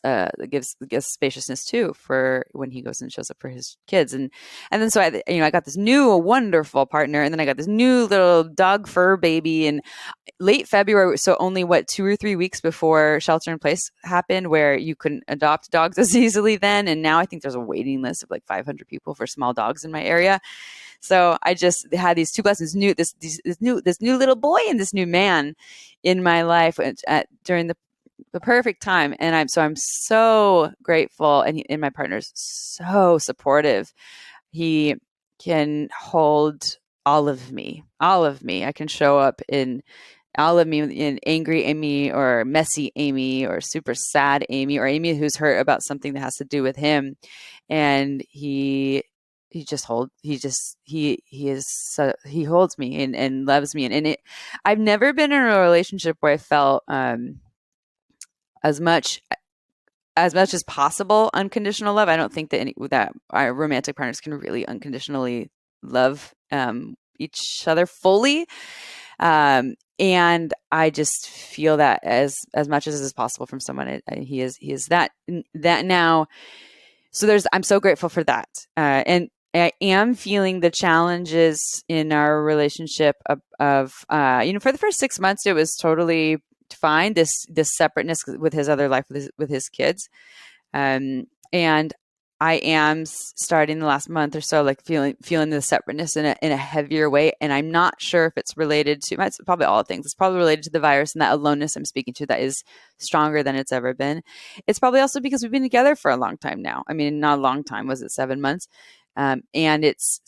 gives spaciousness too for when he goes and shows up for his kids, and then so I got this new wonderful partner, and then I got this new little dog fur baby in late February. So only 2 or 3 weeks before shelter in place happened, where you couldn't adopt dogs as easily then, and now I think there's a waiting list of like 500 people for small dogs in my area. So I just had these two blessings: this new little boy and this new man in my life during the perfect time. And I'm so grateful. And my partner's so supportive. He can hold all of me. I can show up in all of me, in angry Amy or messy Amy or super sad Amy or Amy who's hurt about something that has to do with him. And he holds me and loves me. And I've never been in a relationship where I felt, as much as possible unconditional love. I don't think that our romantic partners can really unconditionally love each other fully, and I just feel that as much as is possible from someone. He is that now. So I'm so grateful for that, and I am feeling the challenges in our relationship of for the first 6 months it was totally fine, this separateness with his other life with his kids, and I am starting the last month or so like feeling the separateness in a heavier way, and I'm not sure if it's related to, it's probably all things. It's probably related to the virus and that aloneness I'm speaking to that is stronger than it's ever been. It's probably also because we've been together for a long time now. I mean, not a long time, was it 7 months? And it's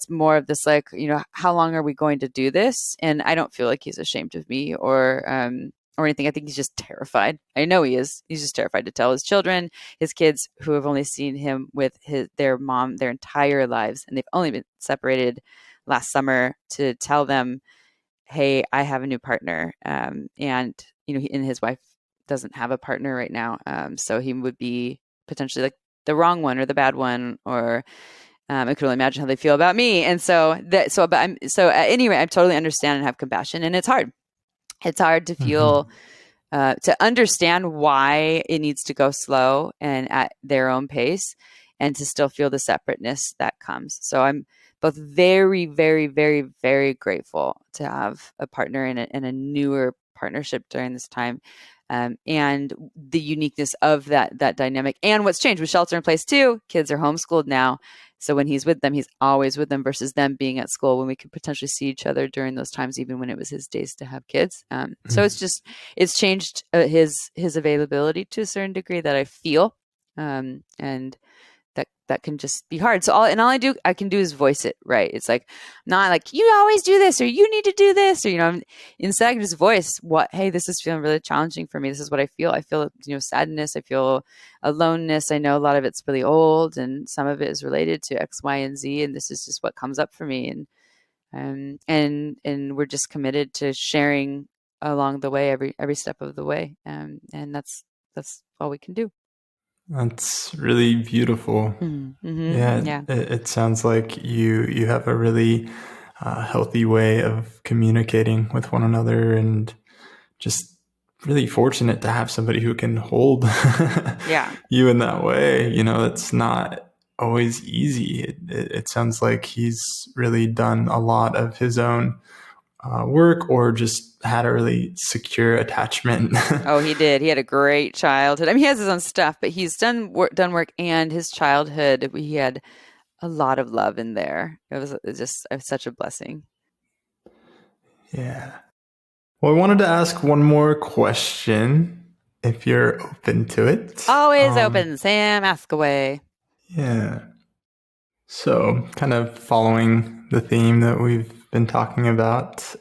more of this like, how long are we going to do this? And I don't feel like he's ashamed of me or anything. I think he's just terrified. I know he is. He's just terrified to tell his children, his kids, who have only seen him with their mom their entire lives, and they've only been separated last summer, to tell them, hey, I have a new partner. And and his wife doesn't have a partner right now. So he would be potentially like the wrong one or the bad one, or I could only imagine how they feel about me. And at any rate, I totally understand and have compassion, and it's hard. It's hard to feel, to understand why it needs to go slow and at their own pace, and to still feel the separateness that comes. So I'm both very, very, very, very grateful to have a partner in a newer partnership during this time. And the uniqueness of that dynamic, and what's changed with shelter in place too. Kids are homeschooled now. So when he's with them, he's always with them, versus them being at school when we could potentially see each other during those times, even when it was his days to have kids. So it's changed his availability to a certain degree that I feel, and that can just be hard. So all I can do is voice it, right? It's like, not like, you always do this, or you need to do this, or, instead I can just voice hey, this is feeling really challenging for me. This is what I feel. I feel, sadness. I feel aloneness. I know a lot of it's really old, and some of it is related to X, Y, and Z. And this is just what comes up for me. And we're just committed to sharing along the way, every step of the way. And that's all we can do. That's really beautiful. Mm-hmm. Yeah. It sounds like you have a really healthy way of communicating with one another, and just really fortunate to have somebody who can hold Yeah. you in that way. It's not always easy. It sounds like he's really done a lot of his own work, or just had a really secure attachment. Oh, he did. He had a great childhood. I mean, he has his own stuff, but he's done work, and his childhood, he had a lot of love in there. It was just such a blessing. Yeah. Well, I wanted to ask one more question, if you're open to it. Always open, Sam. Ask away. Yeah. So, kind of following the theme that we've been talking about,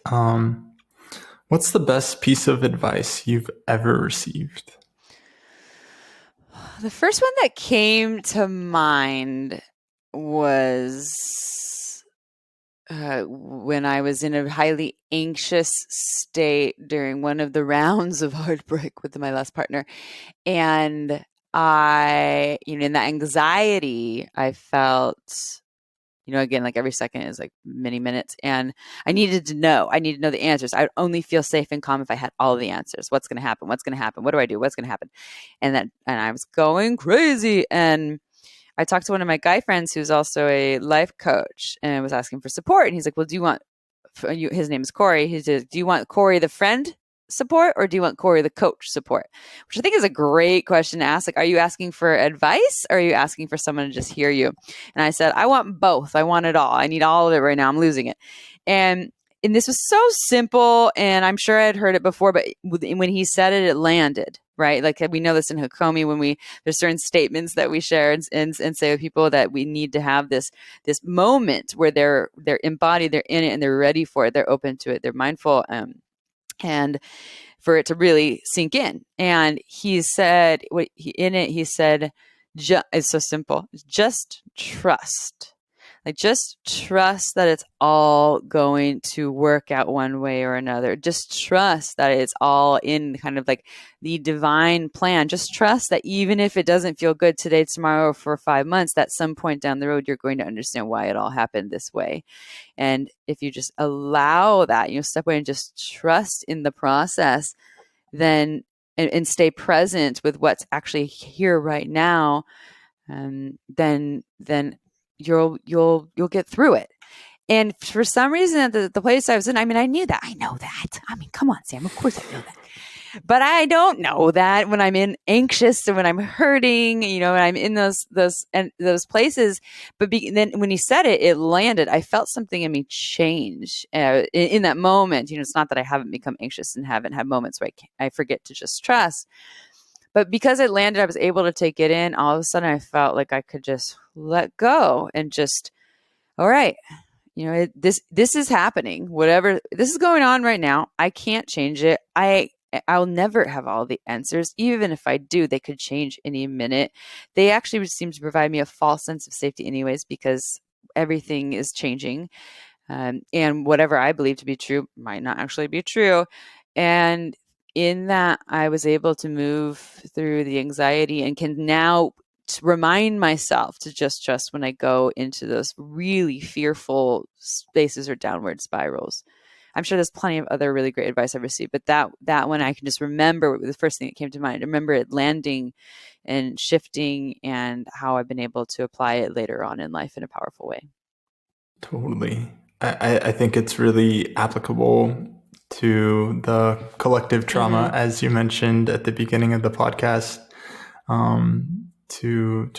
what's the best piece of advice you've ever received? The first one that came to mind was when I was in a highly anxious state during one of the rounds of heartbreak with my last partner. And I, in that anxiety, I felt, again, like every second is like many minutes. And I needed to know the answers. I would only feel safe and calm if I had all the answers. What's going to happen? What's going to happen? What do I do? What's going to happen? And I was going crazy. And I talked to one of my guy friends who's also a life coach, and was asking for support. And he's like, well, do you want, his name is Corey. He says, do you want Corey the friend support, or do you want Corey the coach support? Which I think is a great question to ask. Like, are you asking for advice, or are you asking for someone to just hear you? And I said, I want both. I want it all. I need all of it right now. I'm losing it. And this was so simple, and I'm sure I'd heard it before, but when he said it, it landed, right? Like, we know this in Hakomi, when there's certain statements that we share and say with people, that we need to have this moment where they're embodied, they're in it, and they're ready for it. They're open to it. They're mindful. And for it to really sink in. And he said, he said, it's so simple. Just trust. Like, just trust that it's all going to work out one way or another. Just trust that it's all in kind of like the divine plan. Just trust that even if it doesn't feel good today, tomorrow, for 5 months, that some point down the road, you're going to understand why it all happened this way. And if you just allow that, step away and just trust in the process, then, and stay present with what's actually here right now, then you'll get through it. And for some reason, at the place I was in, I mean, I knew that. I know that. I mean, come on, Sam. Of course I know that. But I don't know that when I'm anxious, and when I'm hurting, when I'm in those places. But then when he said it, it landed. I felt something in me change in that moment. It's not that I haven't become anxious and haven't had moments where I forget to just trust. But because it landed, I was able to take it in. All of a sudden, I felt like I could just let go and just, all right, this is happening. Whatever this is going on right now, I can't change it. I'll never have all the answers. Even if I do, they could change any minute. They actually seem to provide me a false sense of safety anyways, because everything is changing. And whatever I believe to be true might not actually be true. And in that, I was able to move through the anxiety, and can now remind myself to just trust when I go into those really fearful spaces or downward spirals. I'm sure there's plenty of other really great advice I've received, but that one I can just remember, the first thing that came to mind. I remember it landing and shifting, and how I've been able to apply it later on in life in a powerful way. Totally. I think it's really applicable to the collective trauma, as you mentioned at the beginning of the podcast, to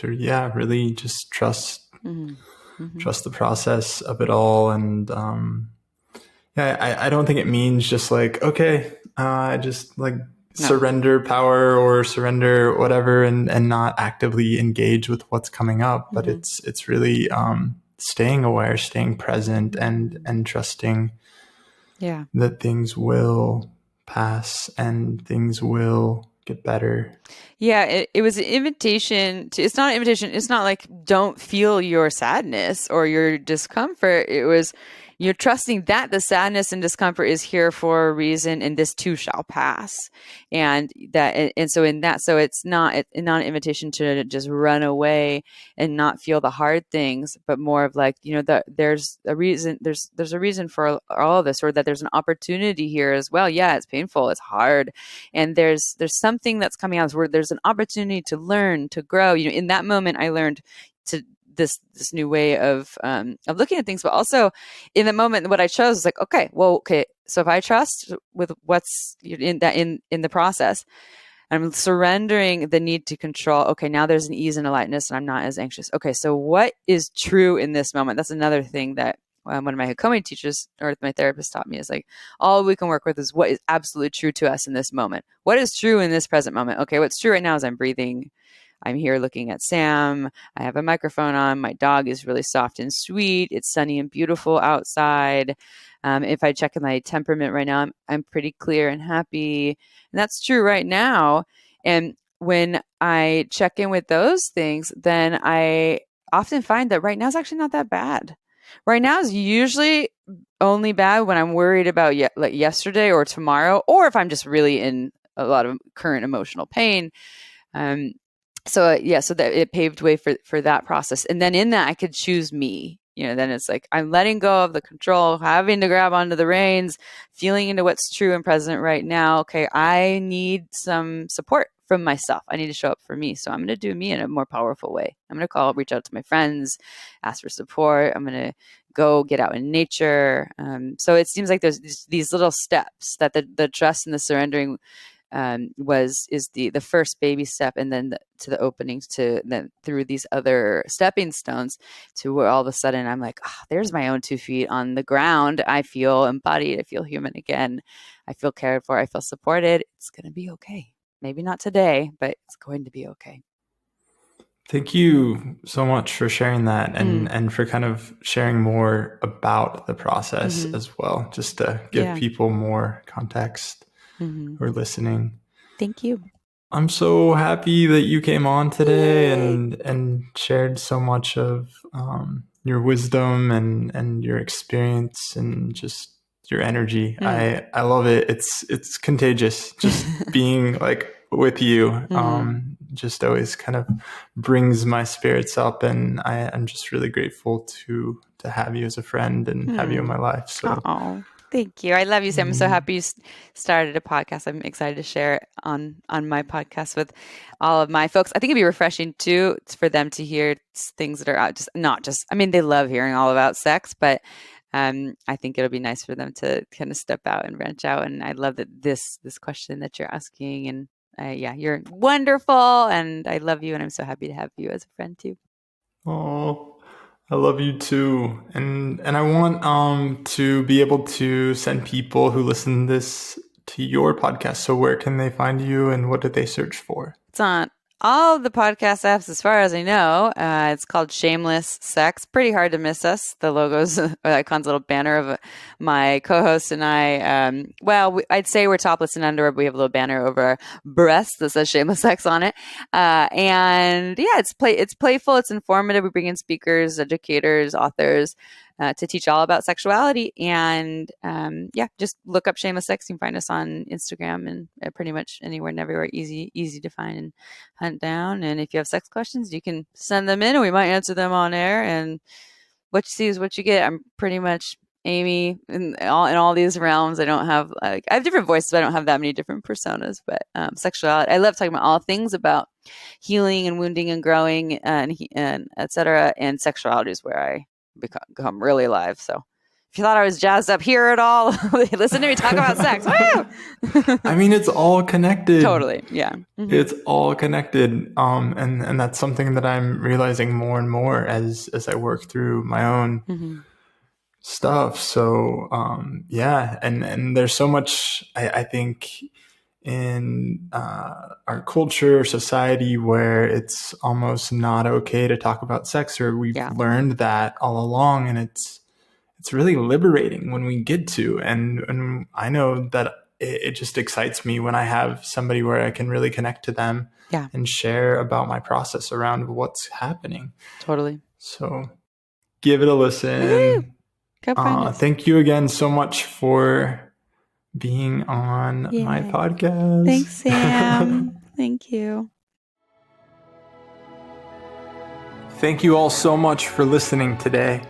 really just trust the process of it all. And I don't think it means just like, okay, just like surrender power or surrender whatever, and not actively engage with what's coming up. But it's really staying aware, staying present, and trusting that things will pass and things will get better. Yeah, it was an invitation to, it's not an invitation. It's not like, don't feel your sadness or your discomfort. It was, you're trusting that the sadness and discomfort is here for a reason, and this too shall pass. And so in that, so it's not an invitation to just run away and not feel the hard things, but more of like, there's a reason, there's a reason for all of this, or that there's an opportunity here as well. Yeah, it's painful, it's hard, and there's something that's coming out where there's an opportunity to learn, to grow. In that moment, I learned to this new way of looking at things, but also in the moment, what I chose was like, okay, so if I trust with what's in the process, I'm surrendering the need to control. Okay, now there's an ease and a lightness, and I'm not as anxious. Okay, so what is true in this moment? That's another thing that one of my Hakomi teachers, or my therapist, taught me, is like, all we can work with is what is absolutely true to us in this moment. What is true in this present moment? Okay, what's true right now is I'm breathing. I'm here looking at Sam. I have a microphone on. My dog is really soft and sweet. It's sunny and beautiful outside. If I check in my temperament right now, I'm pretty clear and happy. And that's true right now. And when I check in with those things, then I often find that right now is actually not that bad. Right now is usually only bad when I'm worried about like yesterday or tomorrow, or if I'm just really in a lot of current emotional pain. So that it paved way for that process. And then in that, I could choose me. Then it's like, I'm letting go of the control, having to grab onto the reins, feeling into what's true and present right now. Okay, I need some support from myself. I need to show up for me. So I'm going to do me in a more powerful way. I'm going to reach out to my friends, ask for support. I'm going to go get out in nature. So it seems like there's these little steps that the trust and the surrendering is the first baby step, and then to the openings, to then through these other stepping stones, to where all of a sudden I'm like, there's my own 2 feet on the ground. I feel embodied. I feel human again. I feel cared for. I feel supported. It's going to be okay. Maybe not today, but it's going to be okay. Thank you so much for sharing that, and for kind of sharing more about the process as well, just to give people more context who are listening. Thank you. I'm so happy that you came on today and shared so much of your wisdom and your experience and just your energy. I love it. It's contagious. Just being like with you just always kind of brings my spirits up, and I'm just really grateful to have you as a friend and have you in my life. So. Thank you. I love you, Sam. I'm so happy you started a podcast. I'm excited to share it on my podcast with all of my folks. I think it'd be refreshing too for them to hear things that are not just, they love hearing all about sex, but I think it'll be nice for them to kind of step out and branch out. And I love that this question that you're asking, and you're wonderful, and I love you, and I'm so happy to have you as a friend too. Oh, I love you too. And I want to be able to send people who listen to this to your podcast. So where can they find you, and what did they search for? It's on all of the podcast apps as far as I know. It's called Shameless Sex. Pretty hard to miss us. The logo's icon's little banner of my co-host and I. I'd say we're topless in underwear, but we have a little banner over our breasts that says Shameless Sex on it. It's playful, it's informative. We bring in speakers, educators, authors to teach all about sexuality. And just look up Shameless Sex. You can find us on Instagram and pretty much anywhere and everywhere. Easy to find and hunt down. And if you have sex questions, you can send them in and we might answer them on air. And what you see is what you get. I'm pretty much Amy in all these realms. I don't have I have different voices, but I don't have that many different personas. But sexuality, I love talking about all things about healing and wounding and growing and etc. And sexuality is where I become really alive. So if you thought I was jazzed up here at all, listen to me talk about sex. Woo! It's all connected. Totally. Yeah. Mm-hmm. It's all connected. And that's something that I'm realizing more and more as I work through my own stuff. So, and there's so much, I think, in our culture, society, where it's almost not okay to talk about sex, or we've learned that all along, and it's really liberating when we get to, and I know that it just excites me when I have somebody where I can really connect to them and share about my process around what's happening. Totally. So give it a listen. Woo! Go find us. Thank you again so much for being on my Yay. podcast. Thanks, Sam. Thank you. Thank you all so much for listening today.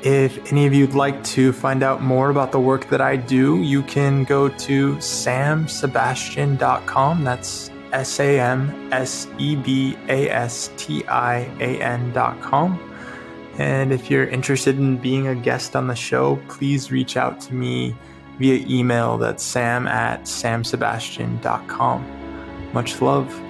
If any of you'd like to find out more about the work that I do, you can go to samsebastian.com. That's SAMSEBASTIAN.com. And if you're interested in being a guest on the show, please reach out to me via email. That's sam@samsebastian.com. Much love.